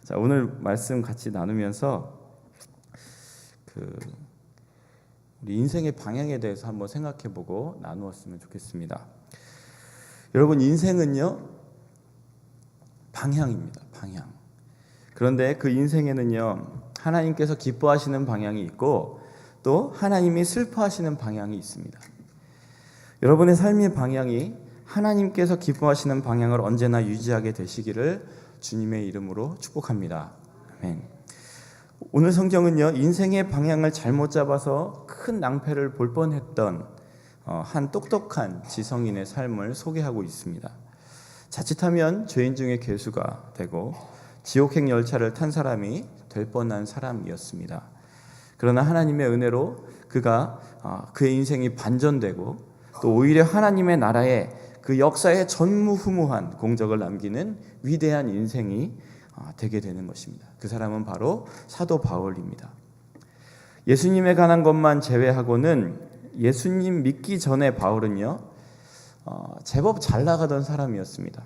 자, 오늘 말씀 같이 나누면서 우리 인생의 방향에 대해서 한번 생각해보고 나누었으면 좋겠습니다. 여러분, 인생은요 방향입니다. 방향. 그런데 그 인생에는요 하나님께서 기뻐하시는 방향이 있고 또 하나님이 슬퍼하시는 방향이 있습니다. 여러분의 삶의 방향이 하나님께서 기뻐하시는 방향을 언제나 유지하게 되시기를 주님의 이름으로 축복합니다. 아멘. 오늘 성경은요 인생의 방향을 잘못 잡아서 큰 낭패를 볼 뻔했던 한 똑똑한 지성인의 삶을 소개하고 있습니다. 자칫하면 죄인 중에 괴수가 되고 지옥행 열차를 탄 사람이 될 뻔한 사람이었습니다. 그러나 하나님의 은혜로 그가 그의 인생이 반전되고 또 오히려 하나님의 나라에 그 역사에 전무후무한 공적을 남기는 위대한 인생이 되게 되는 것입니다. 그 사람은 바로 사도 바울입니다. 예수님에 관한 것만 제외하고는 예수님 믿기 전에 바울은요 제법 잘 나가던 사람이었습니다.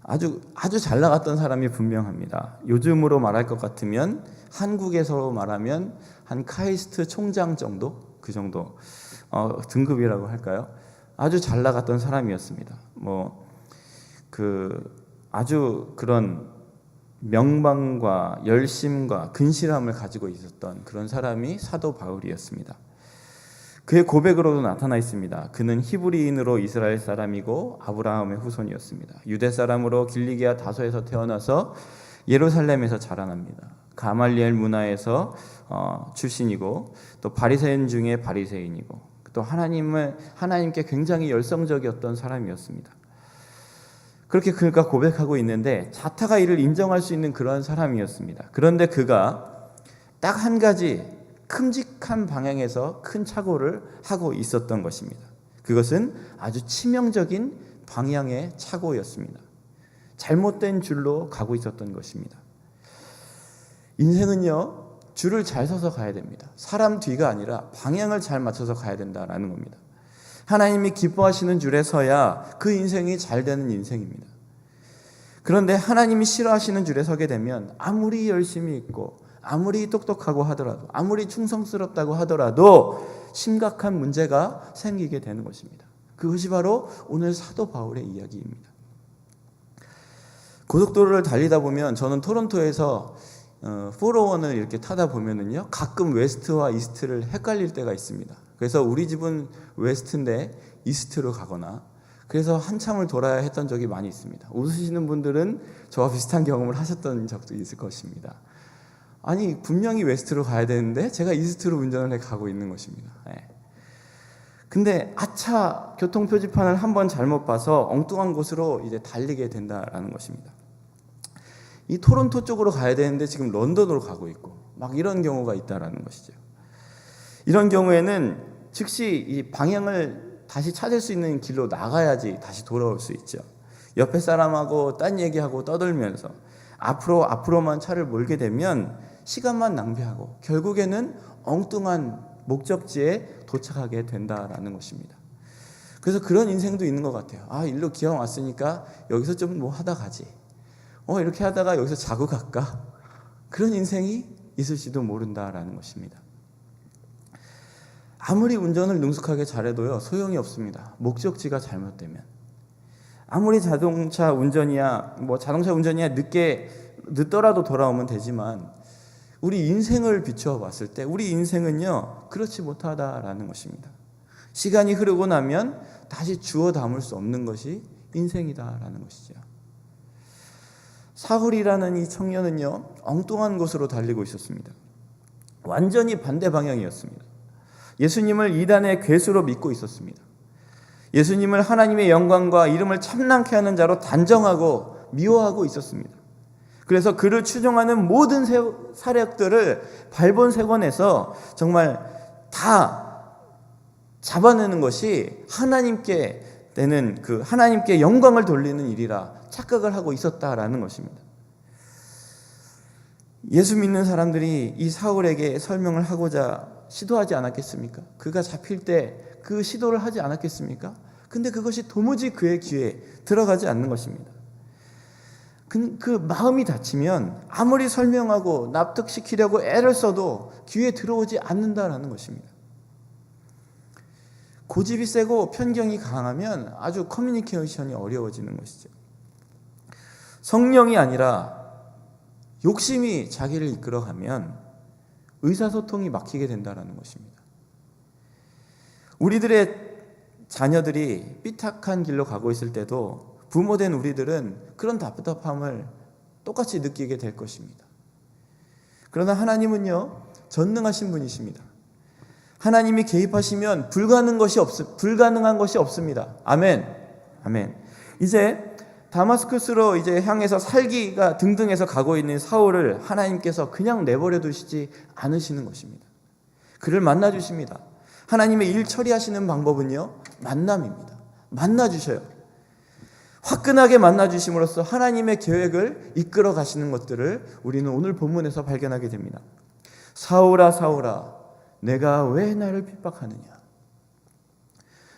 아주 잘 나갔던 사람이 분명합니다. 요즘으로 말할 것 같으면 한국에서 말하면 한 카이스트 총장 정도? 그 정도 등급이라고 할까요? 아주 잘 나갔던 사람이었습니다. 아주 그런 명방과 열심과 근실함을 가지고 있었던 그런 사람이 사도 바울이었습니다. 그의 고백으로도 나타나 있습니다. 그는 히브리인으로 이스라엘 사람이고 아브라함의 후손이었습니다. 유대 사람으로 길리기아 다소에서 태어나서 예루살렘에서 자라납니다. 가말리엘 문화에서 출신이고 또 바리새인 중에 바리새인이고 또 하나님께 굉장히 열성적이었던 사람이었습니다. 그렇게 그가 고백하고 있는데 자타가 이를 인정할 수 있는 그런 사람이었습니다. 그런데 그가 딱 한 가지 큼직한 방향에서 큰 착오를 하고 있었던 것입니다. 그것은 아주 치명적인 방향의 착오였습니다. 잘못된 줄로 가고 있었던 것입니다. 인생은요 줄을 잘 서서 가야 됩니다. 사람 뒤가 아니라 방향을 잘 맞춰서 가야 된다라는 겁니다. 하나님이 기뻐하시는 줄에 서야 그 인생이 잘 되는 인생입니다. 그런데 하나님이 싫어하시는 줄에 서게 되면 아무리 열심히 있고 아무리 똑똑하고 하더라도 아무리 충성스럽다고 하더라도 심각한 문제가 생기게 되는 것입니다. 그것이 바로 오늘 사도 바울의 이야기입니다. 고속도로를 달리다 보면 저는 토론토에서 401을 이렇게 타다 보면은요 가끔 웨스트와 이스트를 헷갈릴 때가 있습니다. 그래서 우리 집은 웨스트인데 이스트로 가거나 그래서 한참을 돌아야 했던 적이 많이 있습니다. 웃으시는 분들은 저와 비슷한 경험을 하셨던 적도 있을 것입니다. 아니 분명히 웨스트로 가야 되는데 제가 이스트로 운전을 해 가고 있는 것입니다. 근데 아차 교통 표지판을 한번 잘못 봐서 엉뚱한 곳으로 이제 달리게 된다라는 것입니다. 이 토론토 쪽으로 가야 되는데 지금 런던으로 가고 있고 막 이런 경우가 있다라는 것이죠. 이런 경우에는 즉시 이 방향을 다시 찾을 수 있는 길로 나가야지 다시 돌아올 수 있죠. 옆에 사람하고 딴 얘기하고 떠들면서 앞으로만 차를 몰게 되면 시간만 낭비하고 결국에는 엉뚱한 목적지에 도착하게 된다라는 것입니다. 그래서 그런 인생도 있는 것 같아요. 일로 기왕 왔으니까 여기서 좀 뭐 하다 가지. 이렇게 하다가 여기서 자고 갈까? 그런 인생이 있을지도 모른다라는 것입니다. 아무리 운전을 능숙하게 잘해도요 소용이 없습니다. 목적지가 잘못되면. 아무리 자동차 운전이야 늦더라도 돌아오면 되지만 우리 인생을 비추어 봤을 때 우리 인생은요 그렇지 못하다라는 것입니다. 시간이 흐르고 나면 다시 주워 담을 수 없는 것이 인생이다라는 것이죠. 사울이라는 이 청년은요 엉뚱한 곳으로 달리고 있었습니다. 완전히 반대 방향이었습니다. 예수님을 이단의 괴수로 믿고 있었습니다. 예수님을 하나님의 영광과 이름을 참남케 하는 자로 단정하고 미워하고 있었습니다. 그래서 그를 추종하는 모든 사력들을 발본색원해서 정말 다 잡아내는 것이 하나님께 되는 하나님께 영광을 돌리는 일이라 착각을 하고 있었다라는 것입니다. 예수 믿는 사람들이 이 사울에게 설명을 하고자 시도하지 않았겠습니까? 그가 잡힐 때 그 시도를 하지 않았겠습니까? 근데 그것이 도무지 그의 귀에 들어가지 않는 것입니다. 그 마음이 닫히면 아무리 설명하고 납득시키려고 애를 써도 귀에 들어오지 않는다라는 것입니다. 고집이 세고 편견이 강하면 아주 커뮤니케이션이 어려워지는 것이죠. 성령이 아니라 욕심이 자기를 이끌어가면 의사소통이 막히게 된다는 것입니다. 우리들의 자녀들이 삐딱한 길로 가고 있을 때도 부모된 우리들은 그런 답답함을 똑같이 느끼게 될 것입니다. 그러나 하나님은요, 전능하신 분이십니다. 하나님이 개입하시면 불가능한 것이 없습니다. 아멘. 아멘. 이제 다마스쿠스로 이제 향해서 살기가 등등해서 가고 있는 사울을 하나님께서 그냥 내버려 두시지 않으시는 것입니다. 그를 만나 주십니다. 하나님의 일 처리하시는 방법은요, 만남입니다. 만나 주셔요. 화끈하게 만나 주심으로써 하나님의 계획을 이끌어 가시는 것들을 우리는 오늘 본문에서 발견하게 됩니다. 사울아 사울아 내가 왜 나를 핍박하느냐.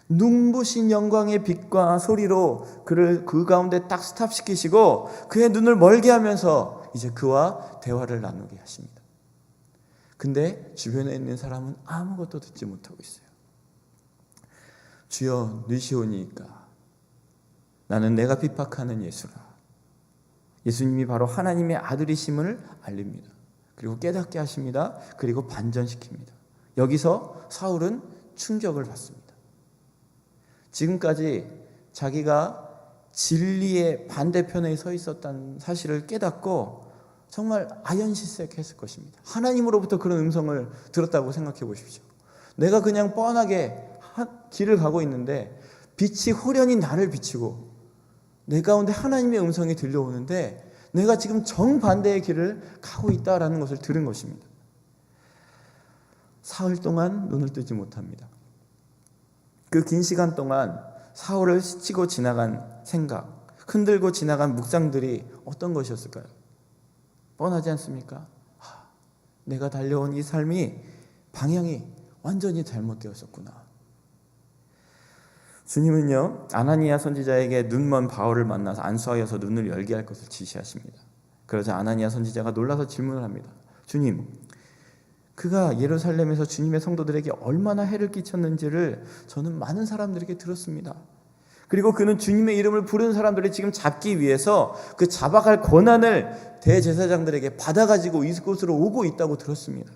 눈부신 영광의 빛과 소리로 그를 그 가운데 딱 스탑시키시고 그의 눈을 멀게 하면서 이제 그와 대화를 나누게 하십니다. 근데 주변에 있는 사람은 아무것도 듣지 못하고 있어요. 주여 느시오니이까 나는 내가 핍박하는 예수라. 예수님이 바로 하나님의 아들이심을 알립니다. 그리고 깨닫게 하십니다. 그리고 반전시킵니다. 여기서 사울은 충격을 받습니다. 지금까지 자기가 진리의 반대편에 서 있었다는 사실을 깨닫고 정말 아연실색했을 것입니다. 하나님으로부터 그런 음성을 들었다고 생각해 보십시오. 내가 그냥 뻔하게 길을 가고 있는데 빛이 호련히 나를 비추고 내 가운데 하나님의 음성이 들려오는데 내가 지금 정반대의 길을 가고 있다라는 것을 들은 것입니다. 사흘 동안 눈을 뜨지 못합니다. 그 긴 시간 동안 사울을 스치고 지나간 생각, 흔들고 지나간 묵상들이 어떤 것이었을까요? 뻔하지 않습니까? 내가 달려온 이 삶이 방향이 완전히 잘못되었었구나. 주님은요, 아나니아 선지자에게 눈먼 바울을 만나서 안수하여서 눈을 열게 할 것을 지시하십니다. 그러자 아나니아 선지자가 놀라서 질문을 합니다. 주님, 그가 예루살렘에서 주님의 성도들에게 얼마나 해를 끼쳤는지를 저는 많은 사람들에게 들었습니다. 그리고 그는 주님의 이름을 부르는 사람들을 지금 잡기 위해서 그 잡아갈 권한을 대제사장들에게 받아가지고 이곳으로 오고 있다고 들었습니다.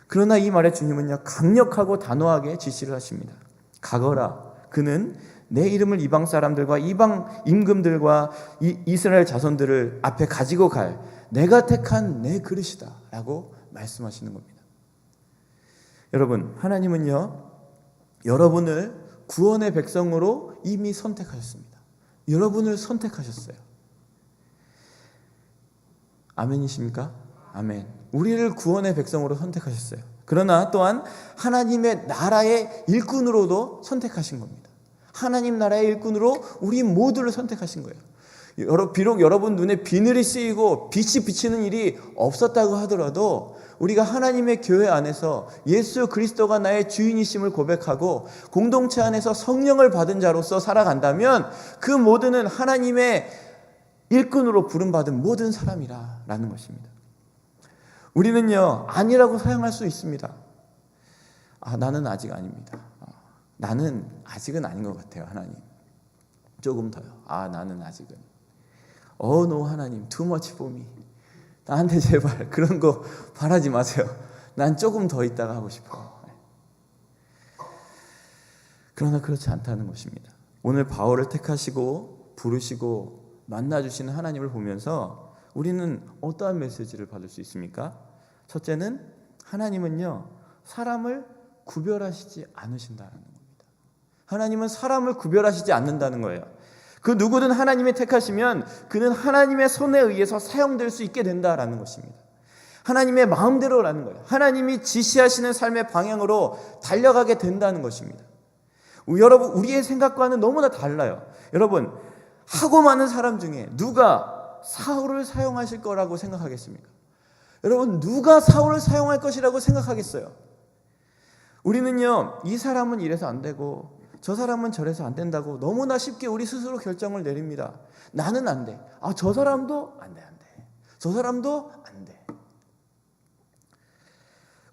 그러나 이 말에 주님은요, 강력하고 단호하게 지시를 하십니다. 가거라. 그는 내 이름을 이방 사람들과 이방 임금들과 이스라엘 자손들을 앞에 가지고 갈 내가 택한 내 그릇이다 라고 말씀하시는 겁니다. 여러분, 하나님은요, 여러분을 구원의 백성으로 이미 선택하셨습니다. 여러분을 선택하셨어요. 아멘이십니까? 아멘. 우리를 구원의 백성으로 선택하셨어요. 그러나 또한 하나님의 나라의 일꾼으로도 선택하신 겁니다. 하나님 나라의 일꾼으로 우리 모두를 선택하신 거예요. 비록 여러분 눈에 비늘이 쓰이고 빛이 비치는 일이 없었다고 하더라도 우리가 하나님의 교회 안에서 예수 그리스도가 나의 주인이심을 고백하고 공동체 안에서 성령을 받은 자로서 살아간다면 그 모두는 하나님의 일꾼으로 부름받은 모든 사람이라는 것입니다. 우리는요, 아니라고 사용할 수 있습니다. 나는 아직 아닙니다. 나는 아직은 아닌 것 같아요, 하나님. 조금 더요. 나는 아직은. no, 하나님, too much for me. 나한테 제발 그런 거 바라지 마세요. 난 조금 더 있다가 하고 싶어. 그러나 그렇지 않다는 것입니다. 오늘 바울을 택하시고 부르시고 만나주시는 하나님을 보면서 우리는 어떠한 메시지를 받을 수 있습니까? 첫째는 하나님은요, 사람을 구별하시지 않으신다는 겁니다. 하나님은 사람을 구별하시지 않는다는 거예요. 그 누구든 하나님이 택하시면 그는 하나님의 손에 의해서 사용될 수 있게 된다라는 것입니다. 하나님의 마음대로라는 거예요. 하나님이 지시하시는 삶의 방향으로 달려가게 된다는 것입니다. 여러분, 우리의 생각과는 너무나 달라요. 여러분, 하고 많은 사람 중에 누가 사울을 사용하실 거라고 생각하겠습니까? 여러분, 누가 사울을 사용할 것이라고 생각하겠어요? 우리는요, 이 사람은 이래서 안 되고 저 사람은 저래서 안 된다고 너무나 쉽게 우리 스스로 결정을 내립니다. 나는 안 돼. 저 사람도 안 돼, 안 돼. 저 사람도 안 돼.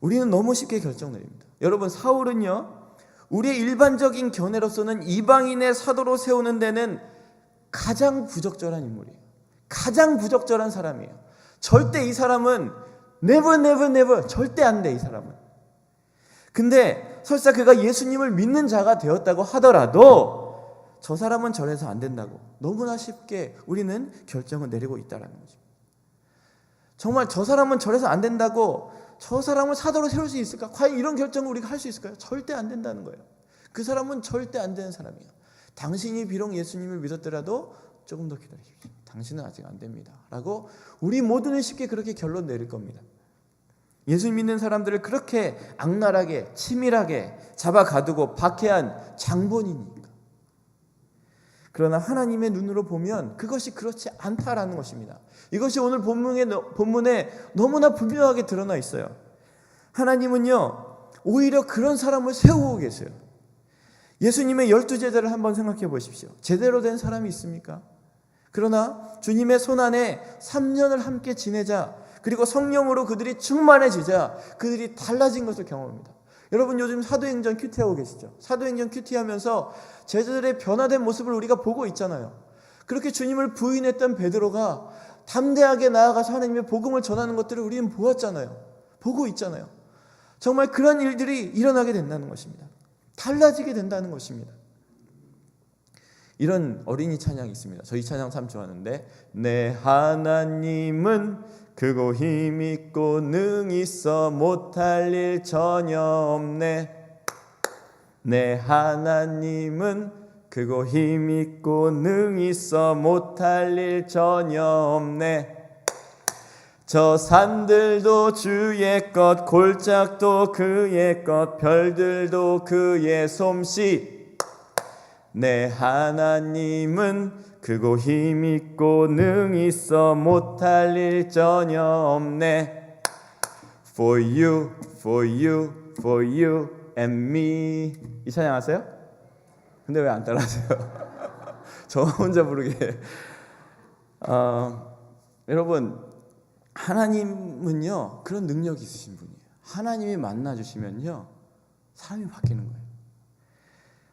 우리는 너무 쉽게 결정 내립니다. 여러분, 사울은요, 우리의 일반적인 견해로서는 이방인의 사도로 세우는 데는 가장 부적절한 인물이에요. 가장 부적절한 사람이에요. 절대 이 사람은 never 절대 안 돼, 이 사람은. 근데 설사 그가 예수님을 믿는 자가 되었다고 하더라도 저 사람은 저래서 안 된다고 너무나 쉽게 우리는 결정을 내리고 있다는 거죠. 정말 저 사람은 저래서 안 된다고 저 사람을 사도로 세울 수 있을까? 과연 이런 결정을 우리가 할 수 있을까요? 절대 안 된다는 거예요. 그 사람은 절대 안 되는 사람이에요. 당신이 비록 예수님을 믿었더라도 조금 더 기다리십시오. 당신은 아직 안 됩니다. 라고 우리 모두는 쉽게 그렇게 결론 내릴 겁니다. 예수 믿는 사람들을 그렇게 악랄하게 치밀하게 잡아 가두고 박해한 장본인이니까. 그러나 하나님의 눈으로 보면 그것이 그렇지 않다라는 것입니다. 이것이 오늘 본문에 너무나 분명하게 드러나 있어요. 하나님은요, 오히려 그런 사람을 세우고 계세요. 예수님의 12제자를 한번 생각해 보십시오. 제대로 된 사람이 있습니까? 그러나 주님의 손안에 3년을 함께 지내자, 그리고 성령으로 그들이 충만해지자 그들이 달라진 것을 경험합니다. 여러분, 요즘 사도행전 큐티하고 계시죠? 사도행전 큐티하면서 제자들의 변화된 모습을 우리가 보고 있잖아요. 그렇게 주님을 부인했던 베드로가 담대하게 나아가서 하나님의 복음을 전하는 것들을 우리는 보았잖아요. 보고 있잖아요. 정말 그런 일들이 일어나게 된다는 것입니다. 달라지게 된다는 것입니다. 이런 어린이 찬양이 있습니다. 저 이 찬양 참 좋아하는데, 내 하나님은 크고 힘있고 능있어 못할 일 전혀 없네. 내 하나님은 크고 힘있고 능있어 못할 일 전혀 없네. 저 산들도 주의 것, 골짜기도 그의 것, 별들도 그의 솜씨. 내 하나님은 크고 힘있고 능있어 못할 일 전혀 없네. For you, for you, for you and me. 이 찬양 아세요? 근데 왜 안 따라하세요? 저 혼자 부르게. 여러분, 하나님은요, 그런 능력이 있으신 분이에요. 하나님이 만나주시면요, 사람이 바뀌는 거예요.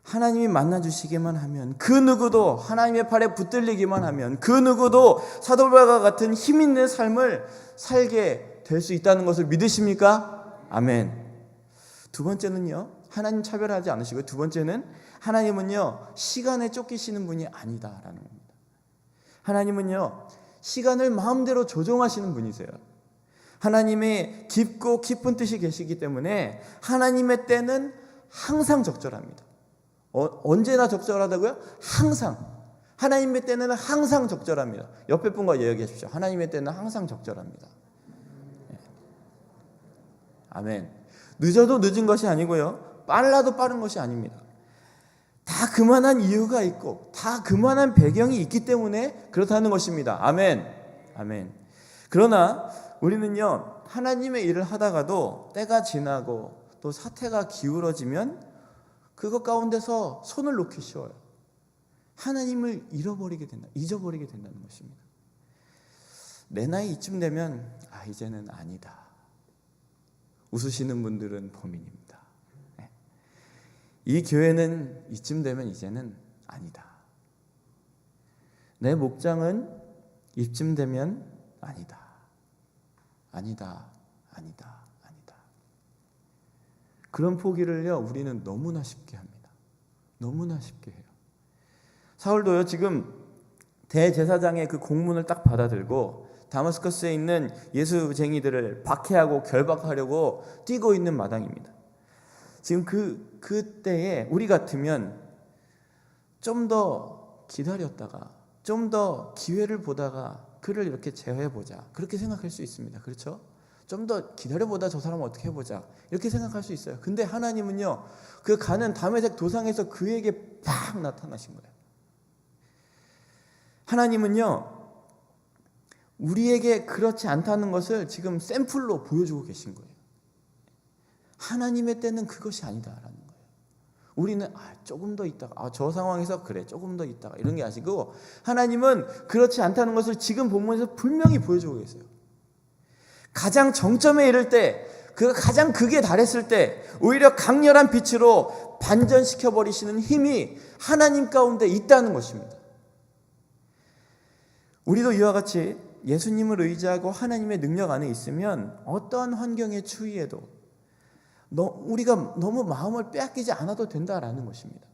하나님이 만나주시기만 하면, 그 누구도 하나님의 팔에 붙들리기만 하면 그 누구도 사도바울과 같은 힘있는 삶을 살게 될 수 있다는 것을 믿으십니까? 아멘. 두 번째는요, 하나님 차별하지 않으시고, 두 번째는 하나님은요, 시간에 쫓기시는 분이 아니다라는 겁니다. 하나님은요, 시간을 마음대로 조종하시는 분이세요. 하나님의 깊고 깊은 뜻이 계시기 때문에 하나님의 때는 항상 적절합니다. 언제나 적절하다고요? 항상. 하나님의 때는 항상 적절합니다. 옆에 분과 이야기하십시오. 하나님의 때는 항상 적절합니다. 아멘. 늦어도 늦은 것이 아니고요, 빨라도 빠른 것이 아닙니다. 다 그만한 이유가 있고 다 그만한 배경이 있기 때문에 그렇다는 것입니다. 아멘. 아멘. 그러나 우리는요, 하나님의 일을 하다가도 때가 지나고 또 사태가 기울어지면 그것 가운데서 손을 놓기 쉬워요. 하나님을 잊어버리게 된다는 것입니다. 내 나이 이쯤 되면 이제는 아니다. 웃으시는 분들은 범인입니다. 이 교회는 이쯤 되면 이제는 아니다. 내 목장은 이쯤 되면 아니다. 아니다. 그런 포기를요, 우리는 너무나 쉽게 합니다. 너무나 쉽게 해요. 사울도요, 지금 대제사장의 그 공문을 딱 받아들고 다마스커스에 있는 예수쟁이들을 박해하고 결박하려고 뛰고 있는 마당입니다. 지금 그때에 우리 같으면 좀 더 기다렸다가 좀 더 기회를 보다가 그를 이렇게 제어해보자, 그렇게 생각할 수 있습니다. 그렇죠? 좀 더 기다려보다 저 사람을 어떻게 해보자, 이렇게 생각할 수 있어요. 근데 하나님은요, 그 가는 다메섹 도상에서 그에게 팍 나타나신 거예요. 하나님은요, 우리에게 그렇지 않다는 것을 지금 샘플로 보여주고 계신 거예요. 하나님의 때는 그것이 아니다라는 거예요. 우리는 조금 더 있다가 저 상황에서 그래 조금 더 있다가 이런 게 아니고 하나님은 그렇지 않다는 것을 지금 본문에서 분명히 보여주고 계세요. 가장 정점에 이를 때, 그가 가장 극에 달했을 때 오히려 강렬한 빛으로 반전시켜버리시는 힘이 하나님 가운데 있다는 것입니다. 우리도 이와 같이 예수님을 의지하고 하나님의 능력 안에 있으면 어떠한 환경에 추위에도 우리가 너무 마음을 빼앗기지 않아도 된다라는 것입니다.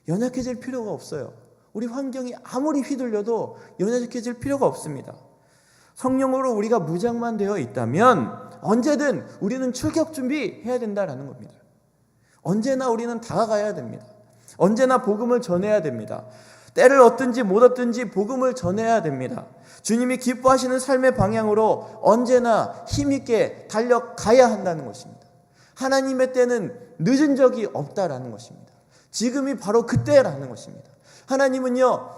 연약해질 필요가 없어요. 우리 환경이 아무리 휘둘려도 연약해질 필요가 없습니다. 성령으로 우리가 무장만 되어 있다면 언제든 우리는 출격 준비해야 된다라는 겁니다. 언제나 우리는 다가가야 됩니다. 언제나 복음을 전해야 됩니다. 때를 얻든지 못 얻든지 복음을 전해야 됩니다. 주님이 기뻐하시는 삶의 방향으로 언제나 힘있게 달려가야 한다는 것입니다. 하나님의 때는 늦은 적이 없다라는 것입니다. 지금이 바로 그때라는 것입니다. 하나님은요,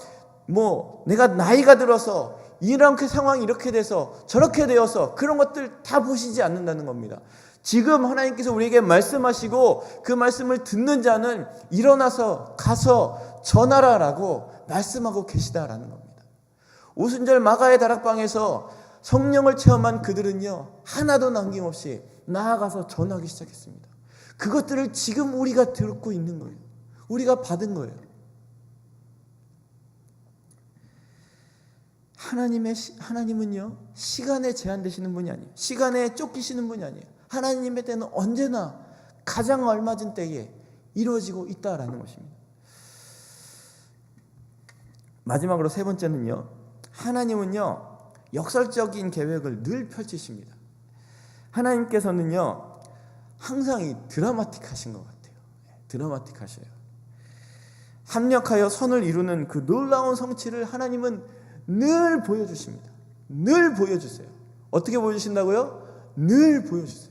내가 나이가 들어서 이렇게 상황이 이렇게 돼서 저렇게 되어서 그런 것들 다 보시지 않는다는 겁니다. 지금 하나님께서 우리에게 말씀하시고 그 말씀을 듣는 자는 일어나서 가서 전하라라고 말씀하고 계시다라는 겁니다. 오순절 마가의 다락방에서 성령을 체험한 그들은요, 하나도 남김없이 나아가서 전하기 시작했습니다. 그것들을 지금 우리가 듣고 있는 거예요. 우리가 받은 거예요. 하나님은요, 시간에 제한되시는 분이 아니에요. 시간에 쫓기시는 분이 아니에요. 하나님의 때는 언제나 가장 알맞은 때에 이루어지고 있다라는 것입니다. 마지막으로 세 번째는요, 하나님은요, 역설적인 계획을 늘 펼치십니다. 하나님께서는요, 항상 이 드라마틱하신 것 같아요. 드라마틱하셔요. 합력하여 선을 이루는 그 놀라운 성취를 하나님은 늘 보여주십니다. 늘 보여주세요. 어떻게 보여주신다고요? 늘 보여주세요.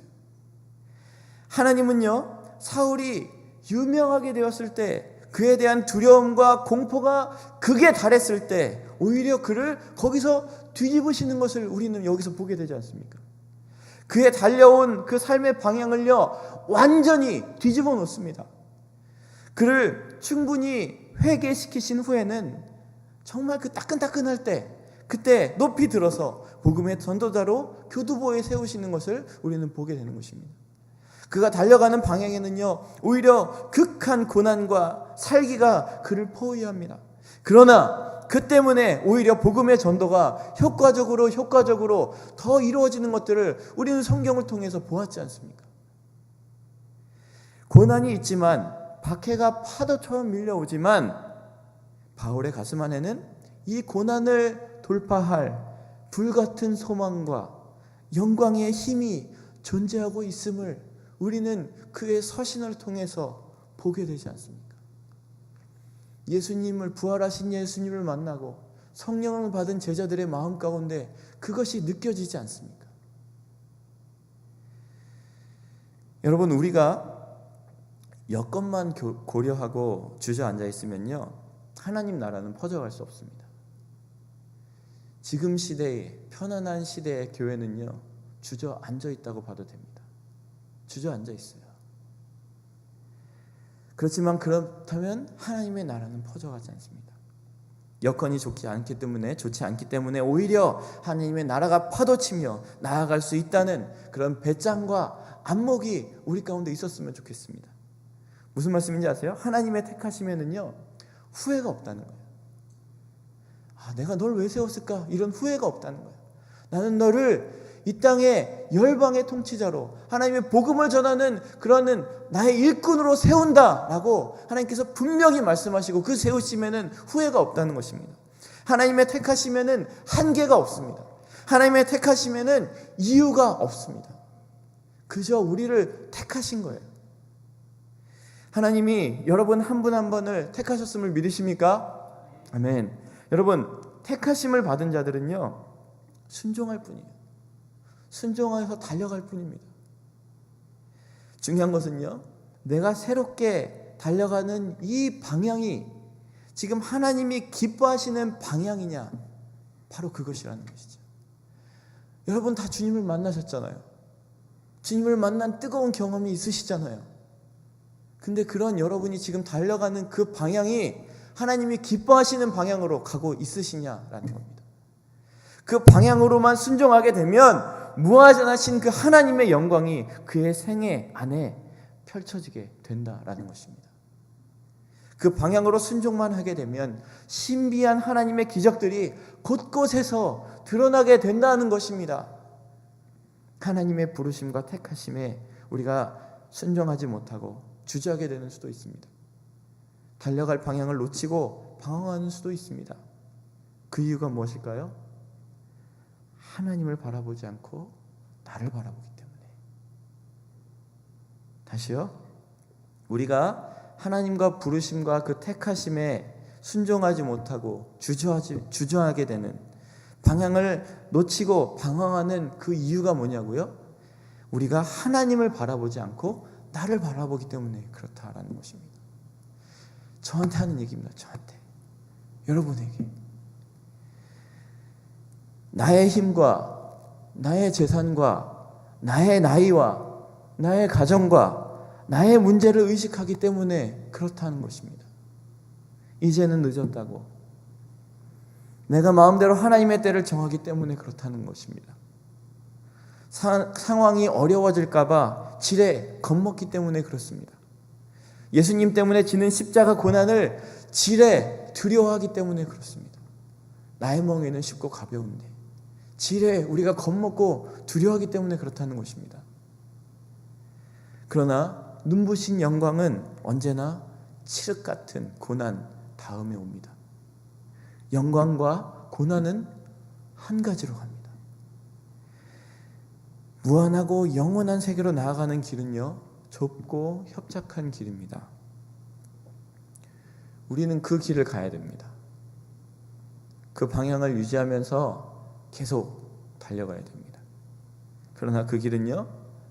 하나님은요, 사울이 유명하게 되었을 때 그에 대한 두려움과 공포가 극에 달했을 때 오히려 그를 거기서 뒤집으시는 것을 우리는 여기서 보게 되지 않습니까? 그에 달려온 그 삶의 방향을요, 완전히 뒤집어 놓습니다. 그를 충분히 회개시키신 후에는 정말 그 따끈따끈할 때, 그때 높이 들어서 복음의 전도자로 교두보에 세우시는 것을 우리는 보게 되는 것입니다. 그가 달려가는 방향에는요, 오히려 극한 고난과 살기가 그를 포위합니다. 그러나 그 때문에 오히려 복음의 전도가 효과적으로 더 이루어지는 것들을 우리는 성경을 통해서 보았지 않습니까? 고난이 있지만, 박해가 파도처럼 밀려오지만 바울의 가슴 안에는 이 고난을 돌파할 불같은 소망과 영광의 힘이 존재하고 있음을 우리는 그의 서신을 통해서 보게 되지 않습니까? 예수님을, 부활하신 예수님을 만나고 성령을 받은 제자들의 마음 가운데 그것이 느껴지지 않습니까? 여러분, 우리가 여건만 고려하고 주저앉아 있으면요, 하나님 나라는 퍼져갈 수 없습니다. 지금 시대의, 편안한 시대의 교회는요, 주저앉아 있다고 봐도 됩니다. 주저앉아 있어요. 그렇지만 그렇다면 하나님의 나라는 퍼져가지 않습니다. 여건이 좋지 않기 때문에 오히려 하나님의 나라가 파도치며 나아갈 수 있다는 그런 배짱과 안목이 우리 가운데 있었으면 좋겠습니다. 무슨 말씀인지 아세요? 하나님의 택하시면은요, 후회가 없다는 거예요. 내가 널 왜 세웠을까? 이런 후회가 없다는 거예요. 나는 너를 이 땅의 열방의 통치자로, 하나님의 복음을 전하는 그런 나의 일꾼으로 세운다라고 하나님께서 분명히 말씀하시고 그 세우시면은 후회가 없다는 것입니다. 하나님의 택하시면은 한계가 없습니다. 하나님의 택하시면은 이유가 없습니다. 그저 우리를 택하신 거예요. 하나님이 여러분 한 분 한 분을 택하셨음을 믿으십니까? 아멘. 여러분, 택하심을 받은 자들은요, 순종할 뿐이에요. 순종하여서 달려갈 뿐입니다. 중요한 것은요, 내가 새롭게 달려가는 이 방향이 지금 하나님이 기뻐하시는 방향이냐, 바로 그것이라는 것이죠. 여러분 다 주님을 만나셨잖아요. 주님을 만난 뜨거운 경험이 있으시잖아요. 근데 그런 여러분이 지금 달려가는 그 방향이 하나님이 기뻐하시는 방향으로 가고 있으시냐라는 겁니다. 그 방향으로만 순종하게 되면 무한하신 그 하나님의 영광이 그의 생애 안에 펼쳐지게 된다라는 것입니다. 그 방향으로 순종만 하게 되면 신비한 하나님의 기적들이 곳곳에서 드러나게 된다는 것입니다. 하나님의 부르심과 택하심에 우리가 순종하지 못하고 주저하게 되는 수도 있습니다. 달려갈 방향을 놓치고 방황하는 수도 있습니다. 그 이유가 무엇일까요? 하나님을 바라보지 않고 나를 바라보기 때문에. 다시요. 우리가 하나님과 부르심과 그 택하심에 순종하지 못하고 주저하게 되는, 방향을 놓치고 방황하는 그 이유가 뭐냐고요? 우리가 하나님을 바라보지 않고 나를 바라보기 때문에 그렇다라는 것입니다. 저한테 하는 얘기입니다. 저한테. 여러분에게. 나의 힘과 나의 재산과 나의 나이와 나의 가정과 나의 문제를 의식하기 때문에 그렇다는 것입니다. 이제는 늦었다고. 내가 마음대로 하나님의 때를 정하기 때문에 그렇다는 것입니다. 상황이 어려워질까봐 지레 겁먹기 때문에 그렇습니다. 예수님 때문에 지는 십자가 고난을 지레 두려워하기 때문에 그렇습니다. 나의 멍에는 쉽고 가벼운데 지레 우리가 겁먹고 두려워하기 때문에 그렇다는 것입니다. 그러나 눈부신 영광은 언제나 칠흑 같은 고난 다음에 옵니다. 영광과 고난은 한 가지로 갑니다. 무한하고 영원한 세계로 나아가는 길은요, 좁고 협착한 길입니다. 우리는 그 길을 가야 됩니다. 그 방향을 유지하면서 계속 달려가야 됩니다. 그러나 그 길은요,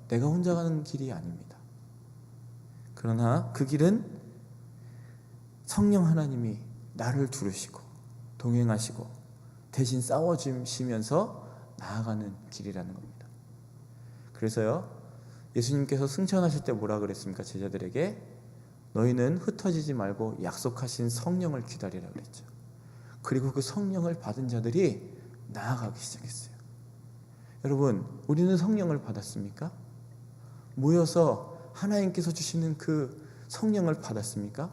내가 혼자 가는 길이 아닙니다. 그러나 그 길은 성령 하나님이 나를 두르시고 동행하시고 대신 싸워주시면서 나아가는 길이라는 겁니다. 그래서요, 예수님께서 승천하실 때 뭐라 그랬습니까? 제자들에게 너희는 흩어지지 말고 약속하신 성령을 기다리라 그랬죠. 그리고 그 성령을 받은 자들이 나아가기 시작했어요. 여러분, 우리는 성령을 받았습니까? 모여서 하나님께서 주시는 그 성령을 받았습니까?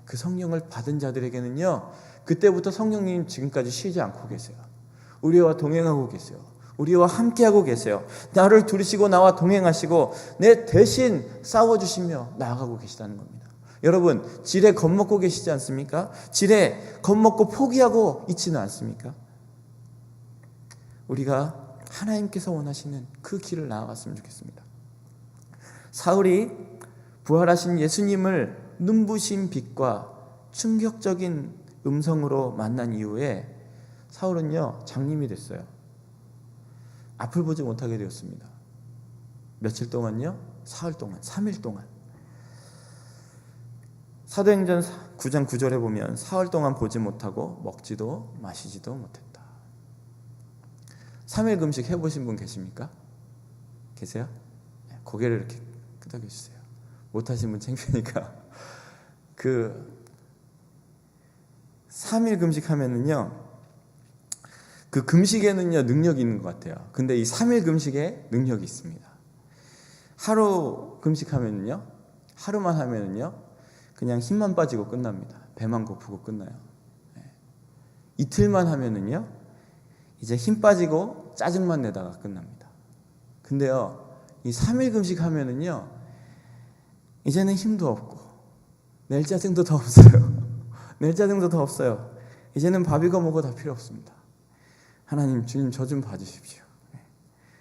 그 성령을 받은 자들에게는요, 그때부터 성령님 지금까지 쉬지 않고 계세요. 우리와 동행하고 계세요. 우리와 함께하고 계세요. 나를 두르시고 나와 동행하시고 내 대신 싸워주시며 나아가고 계시다는 겁니다. 여러분, 지레 겁먹고 계시지 않습니까? 지레 겁먹고 포기하고 있지는 않습니까? 우리가 하나님께서 원하시는 그 길을 나아갔으면 좋겠습니다. 사울이 부활하신 예수님을 눈부신 빛과 충격적인 음성으로 만난 이후에 사울은요, 장님이 됐어요. 앞을 보지 못하게 되었습니다. 며칠 동안요? 사흘 동안, 3일 동안. 사도행전 9장 9절에 보면 사흘 동안 보지 못하고 먹지도 마시지도 못했다. 3일 금식 해보신 분 계십니까? 계세요? 고개를 이렇게 끄덕여 주세요. 못하신 분 창피하니까. 그 3일 금식하면은요, 그 금식에는요 능력이 있는 것 같아요. 근데 이 3일 금식에 능력이 있습니다. 하루 금식하면은요, 하루만 하면은요, 그냥 힘만 빠지고 끝납니다. 배만 고프고 끝나요. 이틀만 하면은요, 이제 힘 빠지고 짜증만 내다가 끝납니다. 근데요, 이 3일 금식하면은요, 이제는 힘도 없고 낼 짜증도 더 없어요. 낼 짜증도 더 없어요. 이제는 밥이고 뭐고 다 필요 없습니다. 하나님, 주님, 저 좀 봐주십시오.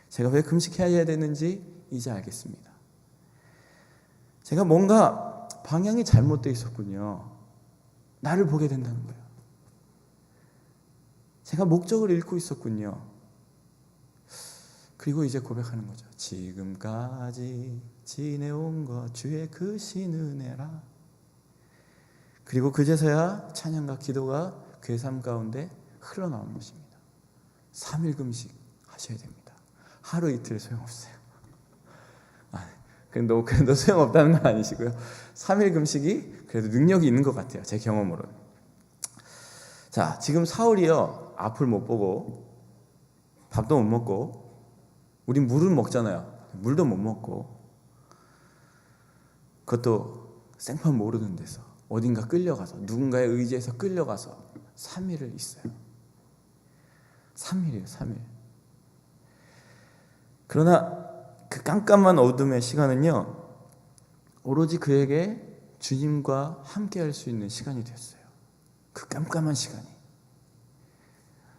제가 왜 금식해야 되는지 이제 알겠습니다. 제가 뭔가 방향이 잘못되어 있었군요. 나를 보게 된다는 거예요. 제가 목적을 잃고 있었군요. 그리고 이제 고백하는 거죠. 지금까지 지내온 것 주의 크신 은혜라. 그리고 그제서야 찬양과 기도가 그의 삶 가운데 흘러나오는 것입니다. 3일 금식 하셔야 됩니다. 하루 이틀 소용없어요. 그래도 소용없다는 건 아니시고요. 3일 금식이 그래도 능력이 있는 것 같아요. 제 경험으로는. 자, 지금 사울이요, 앞을 못 보고 밥도 못 먹고, 우린 물은 먹잖아요. 물도 못 먹고, 그것도 생판 모르는 데서 어딘가 끌려가서, 누군가의 의지에서 끌려가서 3일을 있어요. 3일이에요, 3일. 그러나 그 깜깜한 어둠의 시간은요, 오로지 그에게 주님과 함께 할 수 있는 시간이 됐어요. 그 깜깜한 시간이.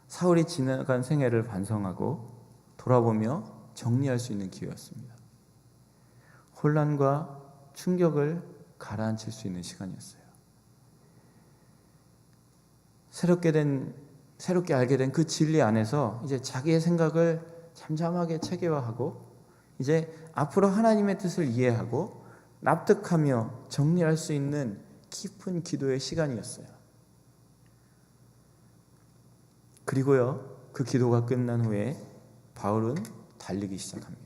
사울이 지나간 생애를 반성하고 돌아보며 정리할 수 있는 기회였습니다. 혼란과 충격을 가라앉힐 수 있는 시간이었어요. 새롭게 알게 된 그 진리 안에서 이제 자기의 생각을 잠잠하게 체계화하고, 이제 앞으로 하나님의 뜻을 이해하고 납득하며 정리할 수 있는 깊은 기도의 시간이었어요. 그리고요, 그 기도가 끝난 후에 바울은 달리기 시작합니다.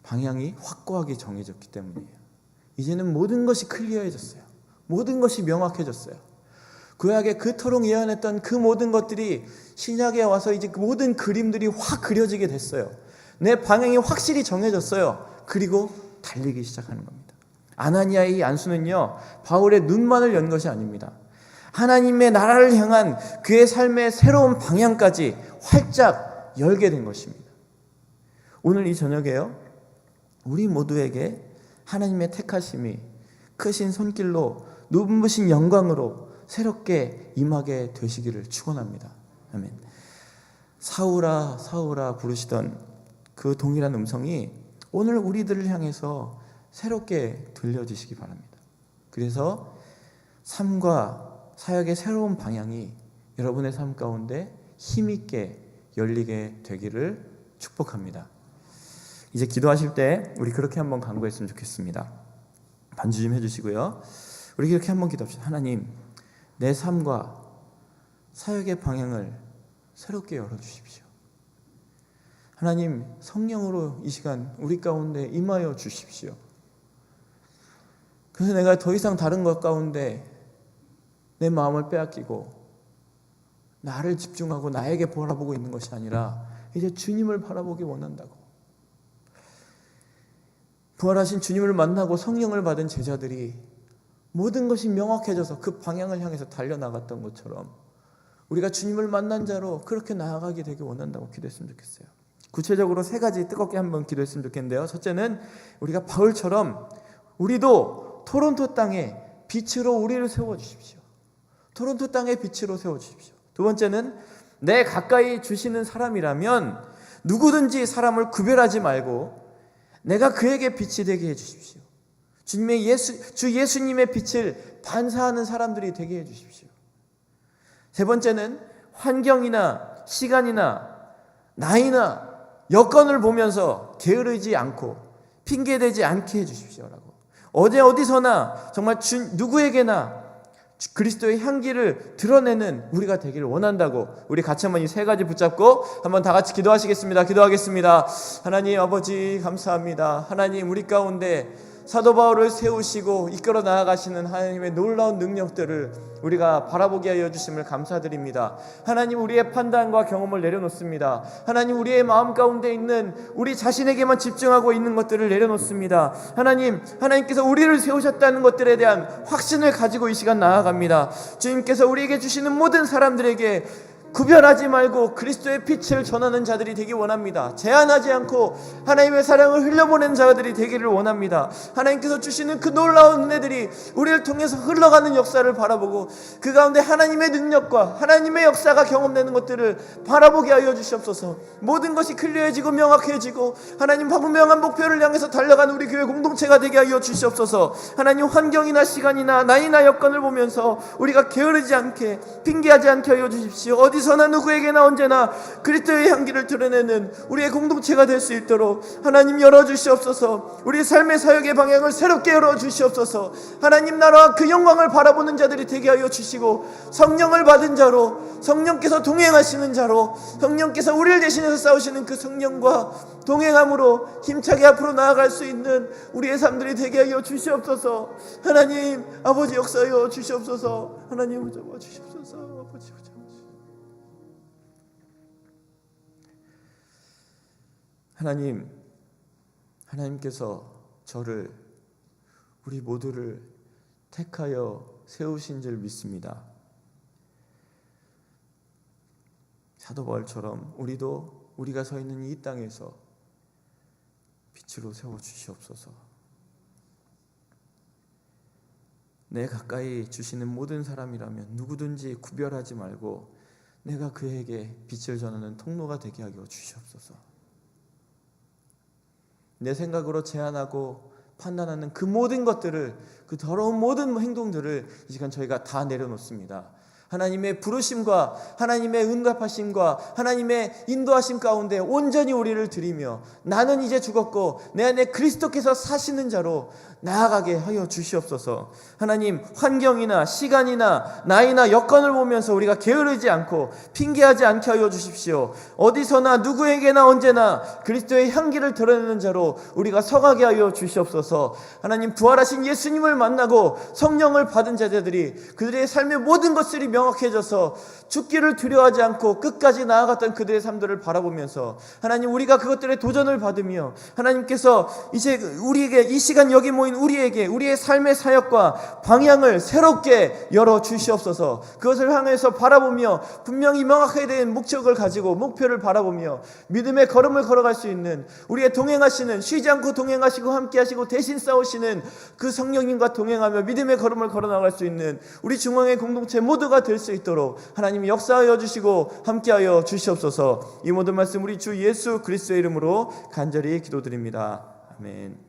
방향이 확고하게 정해졌기 때문이에요. 이제는 모든 것이 클리어해졌어요. 모든 것이 명확해졌어요. 구약에 그토록 예언했던 그 모든 것들이 신약에 와서 이제 그 모든 그림들이 확 그려지게 됐어요. 내 방향이 확실히 정해졌어요. 그리고 달리기 시작하는 겁니다. 아나니아의 이 안수는요, 바울의 눈만을 연 것이 아닙니다. 하나님의 나라를 향한 그의 삶의 새로운 방향까지 활짝 열게 된 것입니다. 오늘 이 저녁에요, 우리 모두에게 하나님의 택하심이 크신 손길로 눈부신 영광으로 새롭게 임하게 되시기를 축원합니다. 아멘. 사울아 사울아 부르시던 그 동일한 음성이 오늘 우리들을 향해서 새롭게 들려지시기 바랍니다. 그래서 삶과 사역의 새로운 방향이 여러분의 삶 가운데 힘있게 열리게 되기를 축복합니다. 이제 기도하실 때 우리 그렇게 한번 간구했으면 좋겠습니다. 반주 좀 해주시고요. 우리 그렇게 한번 기도합시다. 하나님, 내 삶과 사역의 방향을 새롭게 열어주십시오. 하나님, 성령으로 이 시간 우리 가운데 임하여 주십시오. 그래서 내가 더 이상 다른 것 가운데 내 마음을 빼앗기고 나를 집중하고 나에게 바라보고 있는 것이 아니라 이제 주님을 바라보기 원한다고. 부활하신 주님을 만나고 성령을 받은 제자들이 모든 것이 명확해져서 그 방향을 향해서 달려나갔던 것처럼 우리가 주님을 만난 자로 그렇게 나아가게 되기 원한다고 기도했으면 좋겠어요. 구체적으로 3가지 뜨겁게 한번 기도했으면 좋겠는데요. 첫째는 우리가 바울처럼 우리도 토론토 땅에 빛으로 우리를 세워주십시오. 토론토 땅에 빛으로 세워주십시오. 두 번째는 내 가까이 주시는 사람이라면 누구든지 사람을 구별하지 말고 내가 그에게 빛이 되게 해주십시오. 주 예수님의 빛을 반사하는 사람들이 되게 해주십시오. 세 번째는 환경이나 시간이나 나이나 여건을 보면서 게으르지 않고 핑계대지 않게 해주십시오라고. 어디서나 정말 누구에게나 그리스도의 향기를 드러내는 우리가 되기를 원한다고. 우리 같이 한번 이 3가지 붙잡고 한번 다 같이 기도하시겠습니다. 기도하겠습니다. 하나님 아버지 감사합니다. 하나님, 우리 가운데 사도 바울을 세우시고 이끌어 나아가시는 하나님의 놀라운 능력들을 우리가 바라보게 하여 주심을 감사드립니다. 하나님, 우리의 판단과 경험을 내려놓습니다. 하나님, 우리의 마음 가운데 있는 우리 자신에게만 집중하고 있는 것들을 내려놓습니다. 하나님께서 우리를 세우셨다는 것들에 대한 확신을 가지고 이 시간 나아갑니다. 주님께서 우리에게 주시는 모든 사람들에게 구별하지 말고 그리스도의 빛을 전하는 자들이 되기 원합니다. 제한하지 않고 하나님의 사랑을 흘려보내는 자들이 되기를 원합니다. 하나님께서 주시는 그 놀라운 은혜들이 우리를 통해서 흘러가는 역사를 바라보고 그 가운데 하나님의 능력과 하나님의 역사가 경험되는 것들을 바라보게 하여 주시옵소서. 모든 것이 클리어해지고 명확해지고 하나님 분명한 목표를 향해서 달려가는 우리 교회 공동체가 되게 하여 주시옵소서. 하나님, 환경이나 시간이나 나이나 여건을 보면서 우리가 게으르지 않게 핑계하지 않게 하여 주십시오. 어디서 어디서나 누구에게나 언제나 그리스도의 향기를 드러내는 우리의 공동체가 될 수 있도록 하나님 열어주시옵소서. 우리의 삶의 사역의 방향을 새롭게 열어주시옵소서. 하나님 나라와 그 영광을 바라보는 자들이 되게 하여 주시고, 성령을 받은 자로, 성령께서 동행하시는 자로, 성령께서 우리를 대신해서 싸우시는 그 성령과 동행함으로 힘차게 앞으로 나아갈 수 있는 우리의 삶들이 되게 하여 주시옵소서. 하나님 아버지 역사하여 주시옵소서. 하나님 잡아 주시옵소서. 아버지 잡아 주시옵소서. 하나님께서 저를, 우리 모두를 택하여 세우신 줄 믿습니다. 사도 바울처럼 우리가 서 있는 이 땅에서 빛으로 세워 주시옵소서. 내 가까이 주시는 모든 사람이라면 누구든지 구별하지 말고 내가 그에게 빛을 전하는 통로가 되게 하여 주시옵소서. 내 생각으로 제한하고 판단하는 그 모든 것들을, 그 더러운 모든 행동들을 이 시간 저희가 다 내려놓습니다. 하나님의 부르심과 하나님의 응답하심과 하나님의 인도하심 가운데 온전히 우리를 드리며, 나는 이제 죽었고 내 안에 그리스도께서 사시는 자로 나아가게 하여 주시옵소서. 하나님, 환경이나 시간이나 나이나 여건을 보면서 우리가 게으르지 않고 핑계하지 않게 하여 주십시오. 어디서나 누구에게나 언제나 그리스도의 향기를 드러내는 자로 우리가 서가게 하여 주시옵소서. 하나님, 부활하신 예수님을 만나고 성령을 받은 자들이 그들의 삶의 모든 것들이 명확해져서 죽기를 두려워하지 않고 끝까지 나아갔던 그들의 삶들을 바라보면서, 하나님, 우리가 그것들에 도전을 받으며 하나님께서 이제 우리에게, 이 시간 여기 모인 우리에게 우리의 삶의 사역과 방향을 새롭게 열어 주시옵소서. 그것을 향해서 바라보며 분명히 명확하게 된 목적을 가지고 목표를 바라보며 믿음의 걸음을 걸어갈 수 있는, 우리의 동행하시는, 쉬지 않고 동행하시고 함께하시고 대신 싸우시는 그 성령님과 동행하며 믿음의 걸음을 걸어나갈 수 있는 우리 중앙의 공동체 모두가 될 수 있도록 하나님이 역사하여 주시고 함께하여 주시옵소서. 이 모든 말씀 우리 주 예수 그리스도의 이름으로 간절히 기도드립니다. 아멘.